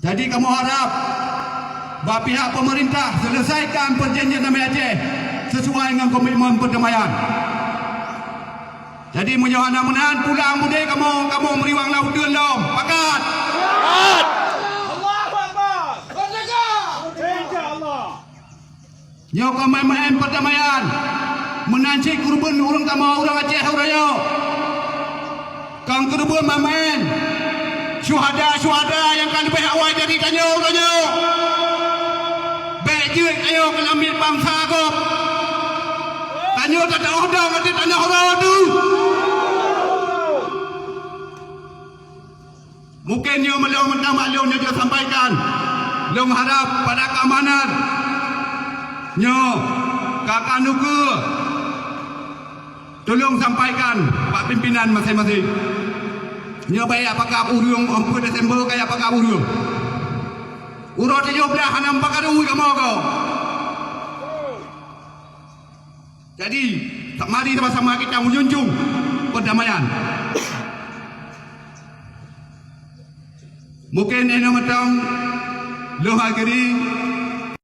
Jadi kamu harap bahawa pihak pemerintah selesaikan perjanjian damai Aceh sesuai dengan komitmen perdamaian. Jadi mudah-mudahan pulang mudik kamu meriwang laut dong. Pakat. Allahu Akbar. Merdeka. Insya-Allah. Nyo komitmen perdamaian. Menanci kurban orang tama orang Aceh orangnya. Kang kurban mamen. Syuhada yang kan lebih awal jadi tanya orangnya. Bejek ayo kena ambil bangsa ko. Tanya tak ada orang nanti tanya orang tu. Mungkin nyo maklum mentang maklum nyo juga sampaikan. Long harap pada keamanan. Nyo kakak nuku. Tolong sampaikan Pak Pimpinan masing-masing. Nyo baik apakah urung 4 Desember kayak apakah urung. Urut 17 hanam pakai duit kamu kau. Jadi mari sama-sama kita menjunjung perdamaian. Mungkin ini macam loh hari